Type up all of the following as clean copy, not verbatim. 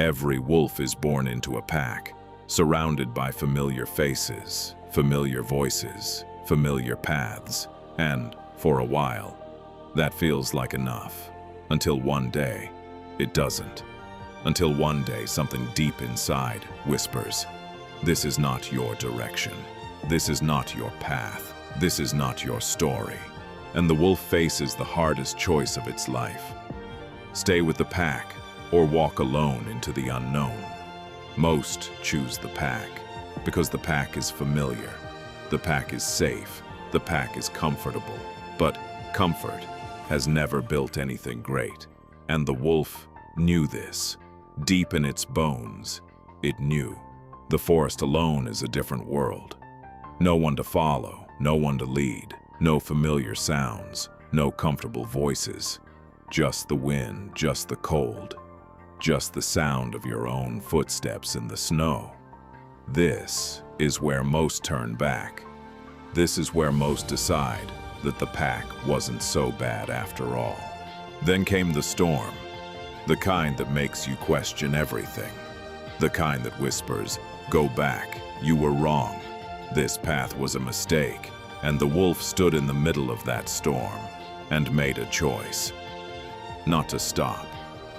Every wolf is born into a pack, surrounded by familiar faces, familiar voices, familiar paths, and, for a while, that feels like enough. Until one day, it doesn't. Until one day, something deep inside whispers, "This is not your direction. This is not your path. This is not your story." And the wolf faces the hardest choice of its life. Stay with the pack, or walk alone into the unknown. Most choose the pack, because the pack is familiar. The pack is safe. The pack is comfortable. But comfort has never built anything great. And the wolf knew this. Deep in its bones, it knew. The forest alone is a different world. No one to follow, no one to lead, no familiar sounds, no comfortable voices. Just the wind, just the cold, just the sound of your own footsteps in the snow. This is where most turn back. This is where most decide that the pack wasn't so bad after all. Then came the storm, the kind that makes you question everything, the kind that whispers, "Go back, you were wrong. This path was a mistake." And the wolf stood in the middle of that storm and made a choice. Not to stop,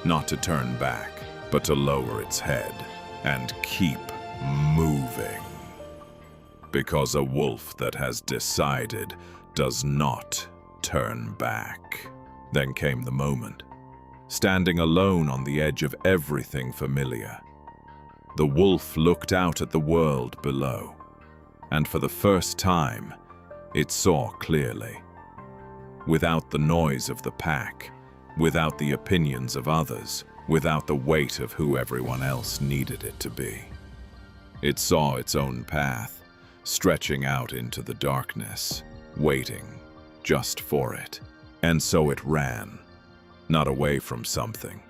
not to turn back, but to lower its head and keep moving. Because a wolf that has decided does not turn back. Then came the moment. Standing alone on the edge of everything familiar, the wolf looked out at the world below, and for the first time, it saw clearly. Without the noise of the pack, without the opinions of others, without the weight of who everyone else needed it to be. It saw its own path, stretching out into the darkness, waiting just for it. And so it ran, not away from something,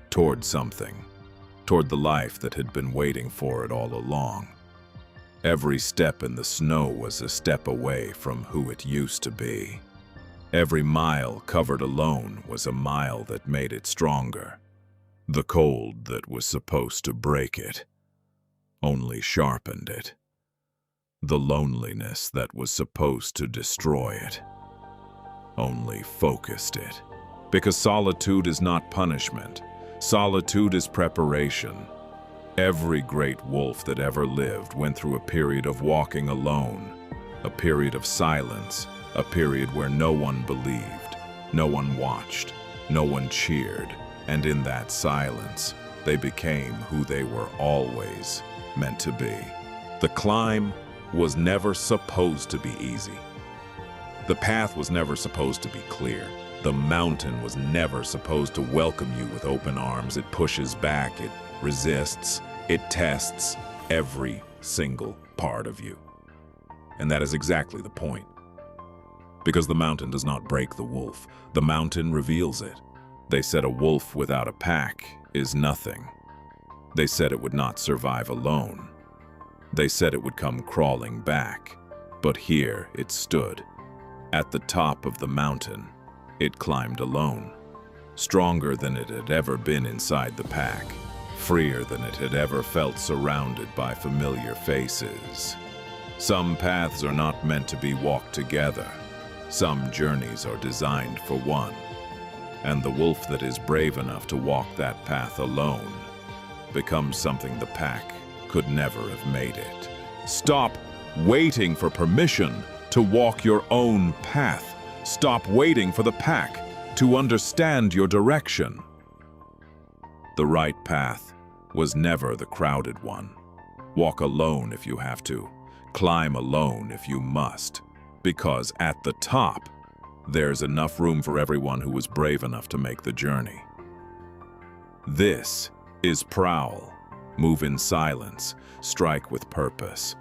toward the life that had been waiting for it all along. Every step in the snow was a step away from who it used to be. Every mile covered alone was a mile that made it stronger. The cold that was supposed to break it only sharpened it. The loneliness that was supposed to destroy it only focused it. Because solitude is not punishment. Solitude is preparation. Every great wolf that ever lived went through a period of walking alone, a period of silence, a period where no one believed, no one watched, no one cheered, and in that silence, they became who they were always meant to be. The climb was never supposed to be easy. The path was never supposed to be clear. The mountain was never supposed to welcome you with open arms. It pushes back, it resists, it tests every single part of you. And that is exactly the point. Because the mountain does not break the wolf, the mountain reveals it. They said a wolf without a pack is nothing. They said it would not survive alone. They said it would come crawling back. But here it stood. At the top of the mountain, it climbed alone. Stronger than it had ever been inside the pack. Freer than it had ever felt surrounded by familiar faces. Some paths are not meant to be walked together. Some journeys are designed for one. And the wolf that is brave enough to walk that path alone becomes something the pack could never have made it. Stop waiting for permission to walk your own path. Stop waiting for the pack to understand your direction. The right path was never the crowded one. Walk alone if you have to. Climb alone if you must. Because at the top, there's enough room for everyone who was brave enough to make the journey. This is PROWL. Move in silence, strike with purpose,